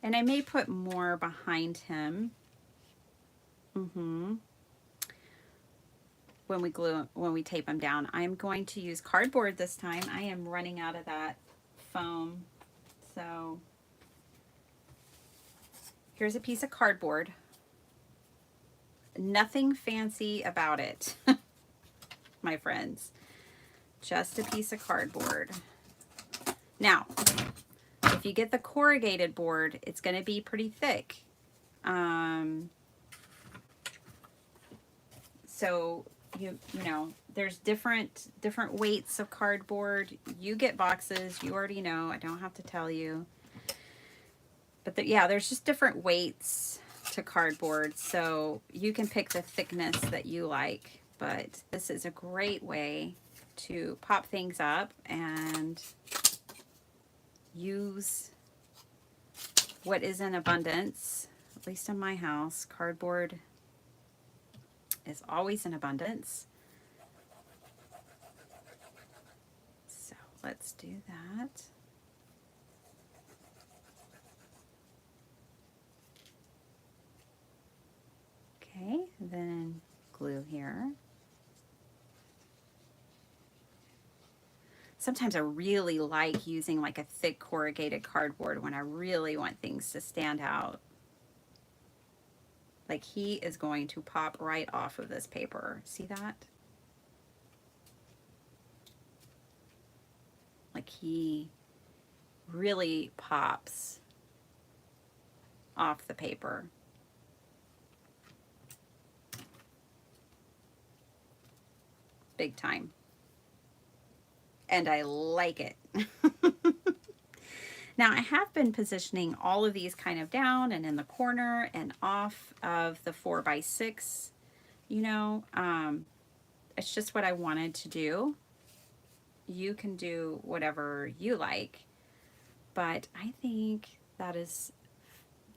And I may put more behind him. When we tape them down. I'm going to use cardboard this time. I am running out of that foam. So here's a piece of cardboard. Nothing fancy about it, my friends. Just a piece of cardboard. Now, if you get the corrugated board, it's going to be pretty thick. So you know, there's different weights of cardboard. You get boxes, you already know. I don't have to tell you. But yeah, there's just different weights to cardboard, so you can pick the thickness that you like. But this is a great way to pop things up and use what is in abundance. At least in my house, cardboard is always in abundance. So let's do that. Okay, then glue here. Sometimes I really like using like a thick corrugated cardboard when I really want things to stand out. Like he is going to pop right off of this paper. See that? Like he really pops off the paper. Big time. And I like it. Now I have been positioning all of these kind of down and in the corner and off of the 4x6, you know, it's just what I wanted to do. You can do whatever you like, but I think that is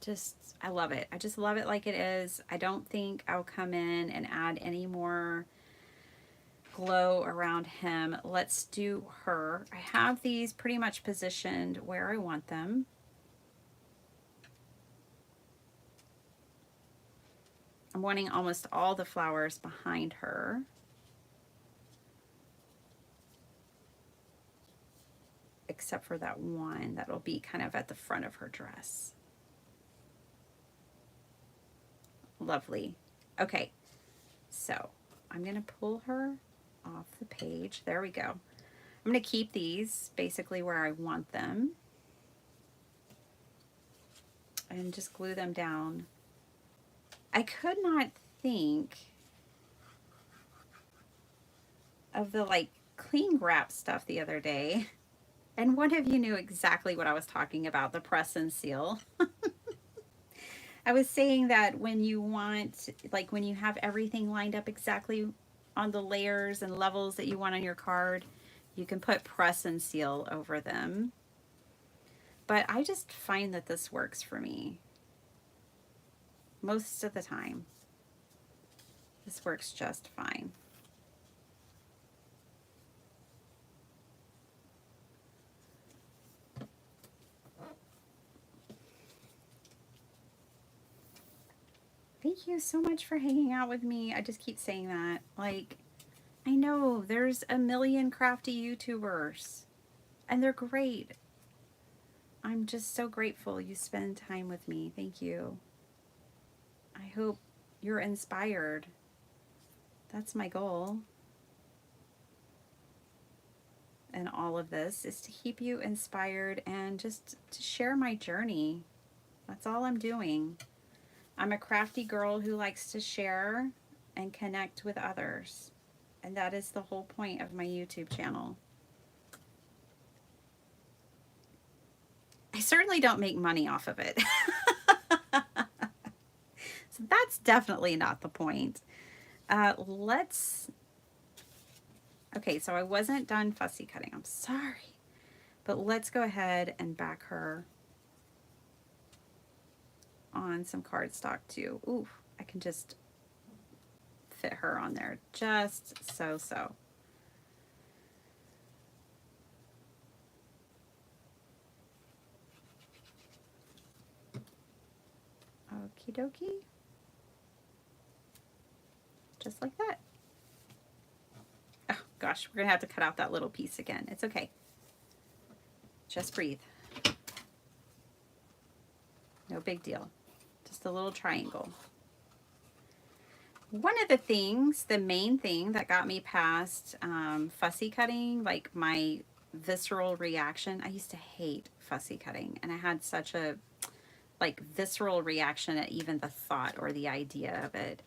just, I love it. I just love it like it is. I don't think I'll come in and add any more glow around him. Let's do her. I have these pretty much positioned where I want them. I'm wanting almost all the flowers behind her. Except for that one that'll be kind of at the front of her dress. Lovely. Okay, so I'm going to pull her off the page. There we go. I'm going to keep these basically where I want them and just glue them down. I could not think of the like cling wrap stuff the other day, and one of you knew exactly what I was talking about, the press and seal. I was saying that when you want, like when you have everything lined up exactly on the layers and levels that you want on your card, you can put press and seal over them. But I just find that this works for me most of the time. This works just fine. Thank you so much for hanging out with me. I just keep saying that. Like, I know there's a million crafty YouTubers, and they're great. I'm just so grateful you spend time with me. Thank you. I hope you're inspired. That's my goal. And all of this is to keep you inspired and just to share my journey. That's all I'm doing. I'm a crafty girl who likes to share and connect with others. And that is the whole point of my YouTube channel. I certainly don't make money off of it. So that's definitely not the point. Okay, so I wasn't done fussy cutting. I'm sorry. But let's go ahead and back her on some cardstock too. Ooh, I can just fit her on there just so. Okie dokie. Just like that. Oh gosh, we're gonna have to cut out that little piece again. It's okay. Just breathe. No big deal. Just a little triangle. One of the things, the main thing that got me past fussy cutting, like my visceral reaction, I used to hate fussy cutting, and I had such a visceral reaction at even the thought or the idea of it.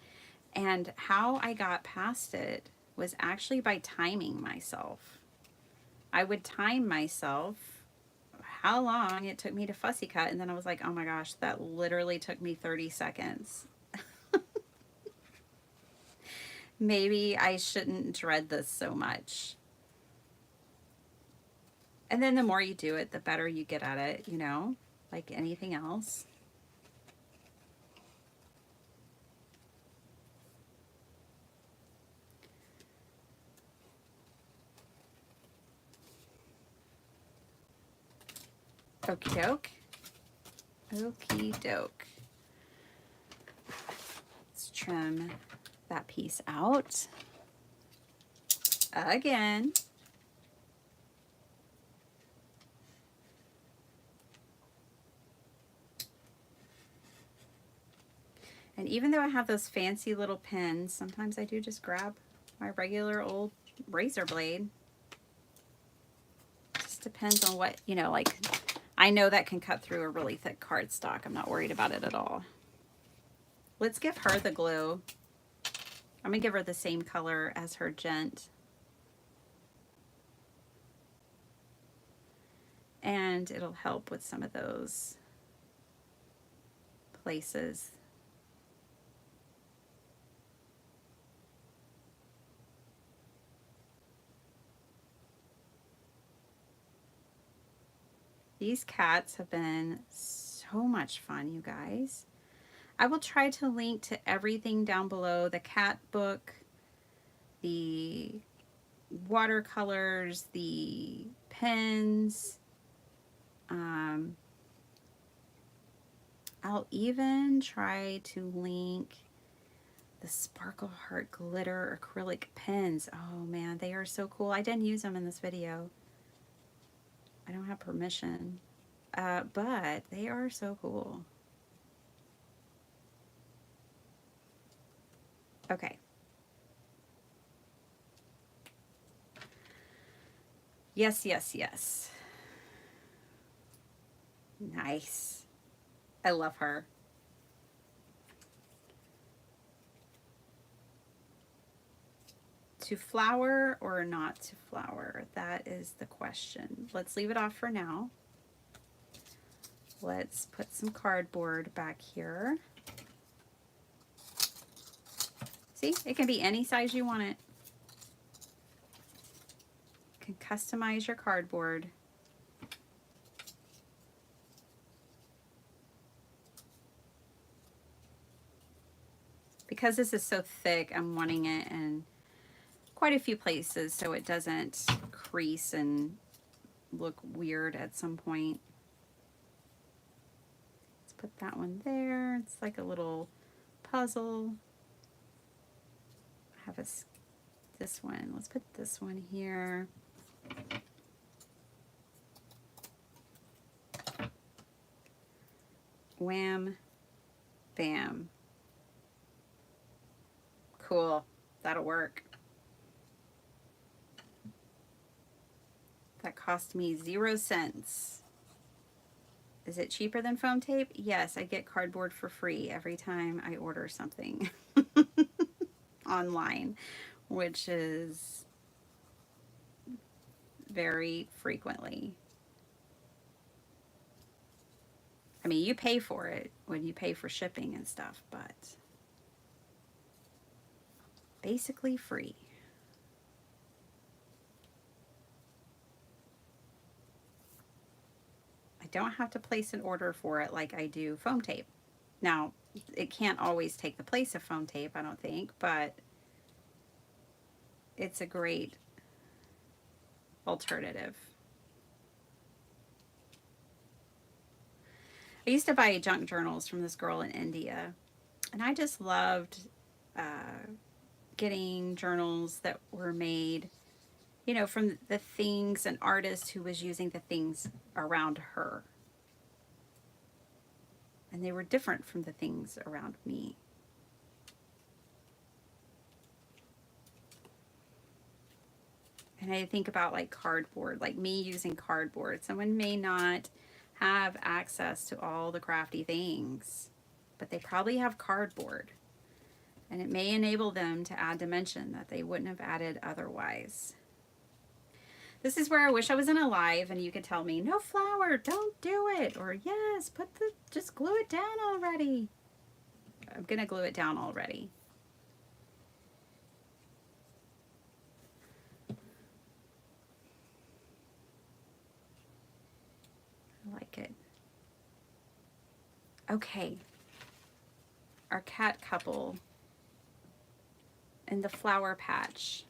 And how I got past it was actually by timing myself. I would time myself how long it took me to fussy cut, and then I was like, oh my gosh, that literally took me 30 seconds. Maybe I shouldn't dread this so much. And then the more you do it, the better you get at it, you know, like anything else. Okie doke. Okie doke. Let's trim that piece out. Again. And even though I have those fancy little pins, sometimes I do just grab my regular old razor blade. Just depends on what, you know, like I know that can cut through a really thick cardstock. I'm not worried about it at all. Let's give her the glue. I'm gonna give her the same color as her gent. And it'll help with some of those places. These cats have been so much fun, you guys. I will try to link to everything down below, the cat book, the watercolors, the pens. I'll even try to link the Sparkle Heart glitter acrylic pens. Oh man, they are so cool. I didn't use them in this video. I don't have permission, but they are so cool. Okay. Yes, yes, yes. Nice. I love her. To flower or not to flower? That is the question. Let's leave it off for now. Let's put some cardboard back here. See, it can be any size you want it. You can customize your cardboard. Because this is so thick, I'm wanting it in quite a few places so it doesn't crease and look weird at some point. Let's put that one there. It's like a little puzzle. I have this one. Let's put this one here. Wham, bam. Cool. That'll work. That cost me 0 cents. Is it cheaper than foam tape? Yes, I get cardboard for free every time I order something online, which is very frequently. I mean, you pay for it when you pay for shipping and stuff, but basically free. I don't have to place an order for it like I do foam tape. Now, it can't always take the place of foam tape, I don't think, but it's a great alternative. I used to buy junk journals from this girl in India, and I just loved getting journals that were made, you know, from the things and artist who was using the things around her. And they were different from the things around me. And I think about like cardboard, like me using cardboard. Someone may not have access to all the crafty things, but they probably have cardboard. And it may enable them to add dimension that they wouldn't have added otherwise. This is where I wish I was in a live and you could tell me, no flour, don't do it. Or yes, just glue it down already. I'm gonna glue it down already. I like it. Okay. Our cat couple in the flower patch.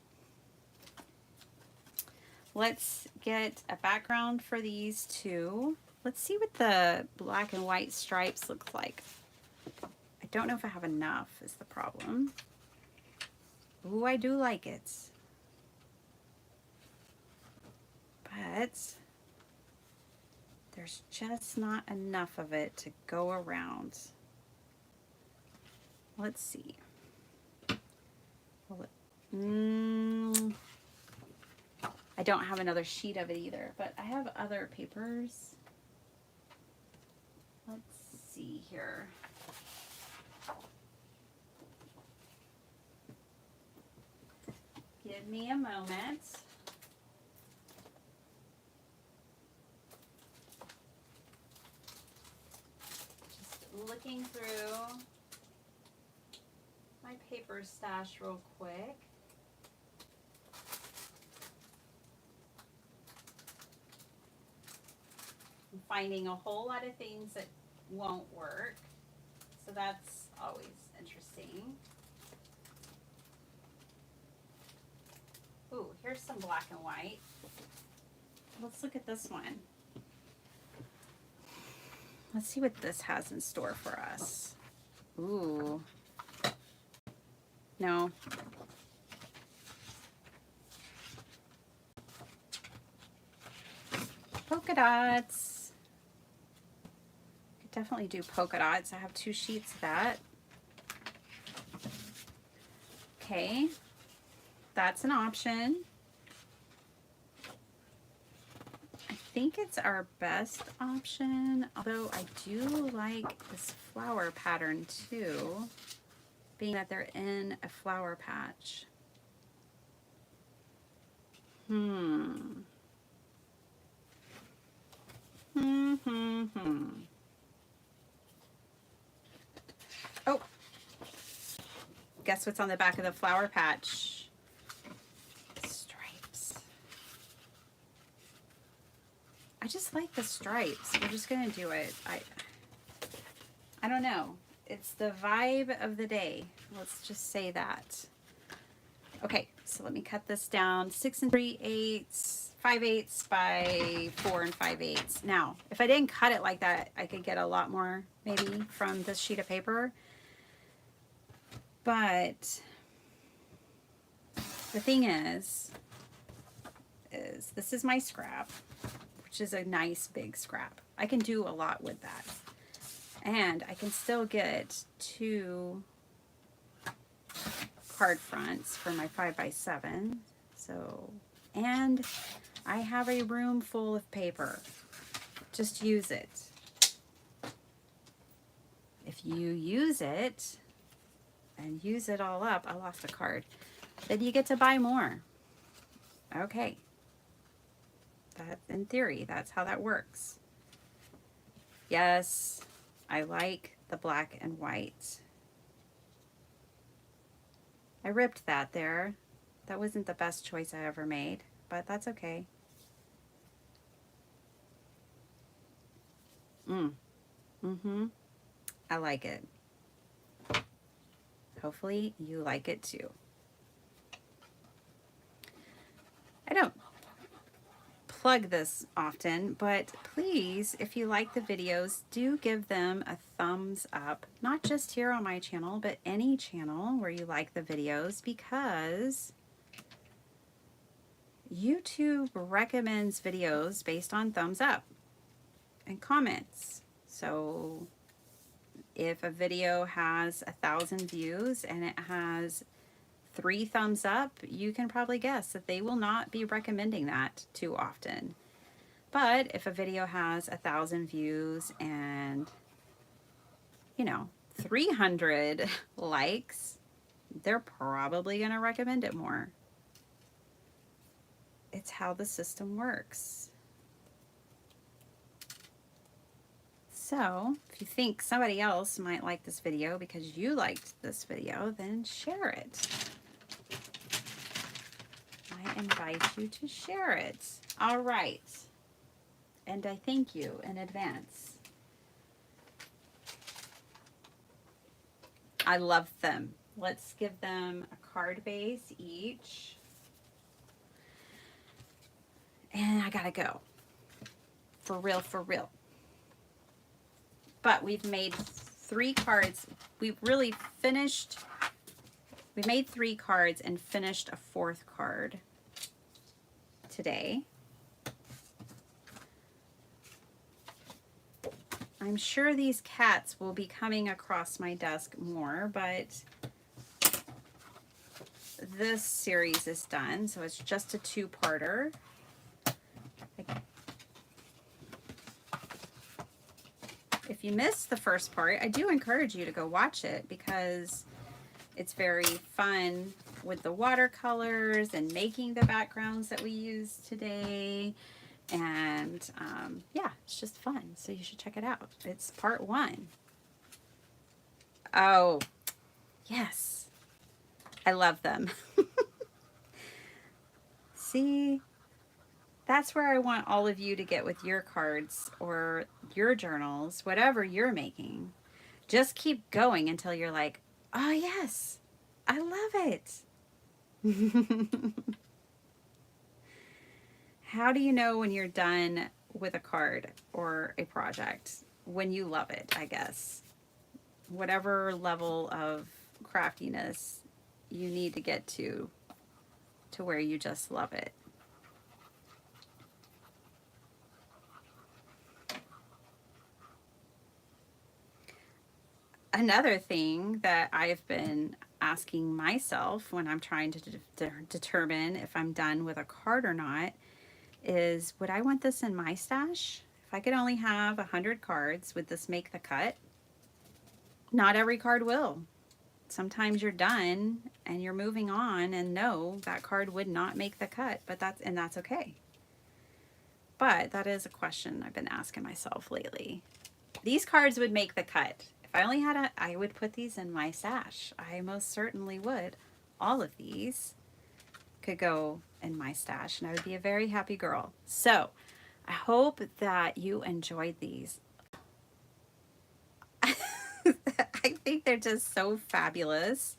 Let's get a background for these two. Let's see what the black and white stripes look like. I don't know if I have enough is the problem. Ooh, I do like it. But there's just not enough of it to go around. Let's see. I don't have another sheet of it either, but I have other papers. Let's see here. Give me a moment. Just looking through my paper stash real quick. I'm finding a whole lot of things that won't work, so that's always interesting. Ooh, here's some black and white. Let's look at this one. Let's see what this has in store for us. Ooh. No. Polka dots. Could definitely do polka dots. I have 2 sheets of that. Okay. That's an option. I think it's our best option, although I do like this flower pattern too, being that they're in a flower patch. Oh, guess what's on the back of the flower patch? Stripes. I just like the stripes. We're just gonna do it. I don't know. It's the vibe of the day. Let's just say that. Okay, so let me cut this down. 6 3/8, 5/8 by 4 5/8. Now, if I didn't cut it like that, I could get a lot more maybe from this sheet of paper. But the thing is this is my scrap, which is a nice big scrap. I can do a lot with that. And I can still get 2 card fronts for my 5x7. So, and I have a room full of paper. Just use it. If you use it and use it all up, I lost a card, then you get to buy more. Okay. That, in theory, that's how that works. Yes, I like the black and white. I ripped that there. That wasn't the best choice I ever made, but that's okay. I like it. Hopefully you like it too. I don't plug this often, but please, if you like the videos, do give them a thumbs up, not just here on my channel, but any channel where you like the videos, because YouTube recommends videos based on thumbs up and comments. So if a video has 1,000 views and it has 3 thumbs up, you can probably guess that they will not be recommending that too often. But if a video has 1,000 views and, 300 likes, they're probably going to recommend it more. It's how the system works. So if you think somebody else might like this video because you liked this video, then share it. I invite you to share it. All right. And I thank you in advance. I love them. Let's give them a card base each. And I gotta go. For real, for real. But we've made 3 cards. We made 3 cards and finished a 4th card today. I'm sure these cats will be coming across my desk more, but this series is done, so it's just a 2-parter. If you missed the first part, I do encourage you to go watch it because it's very fun with the watercolors and making the backgrounds that we use today. And yeah, it's just fun. So you should check it out. It's part 1. Oh, yes. I love them. See? That's where I want all of you to get with your cards or your journals, whatever you're making. Just keep going until you're like, oh yes, I love it. How do you know when you're done with a card or a project? When you love it, I guess. Whatever level of craftiness you need to get to where you just love it. Another thing that I've been asking myself when I'm trying to determine if I'm done with a card or not is, would I want this in my stash? If I could only have 100 cards, would this make the cut? Not every card will. Sometimes you're done and you're moving on, and no, that card would not make the cut, but that's okay. But that is a question I've been asking myself lately. These cards would make the cut. If I only had I would put these in my stash. I most certainly would. All of these could go in my stash and I would be a very happy girl. So I hope that you enjoyed these. I think they're just so fabulous.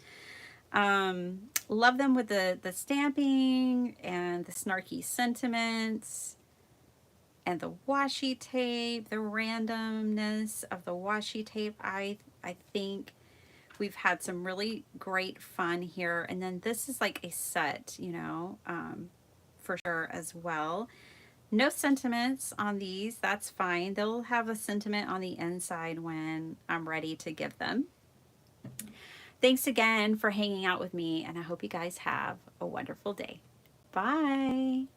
Love them with the stamping and the snarky sentiments and the washi tape, the randomness of the washi tape, I think We've had some really great fun here. And then this is like a set, you know, for sure as well. No sentiments on these, that's fine. They'll have a sentiment on the inside when I'm ready to give them. Thanks again for hanging out with me, and I hope you guys have a wonderful day. Bye.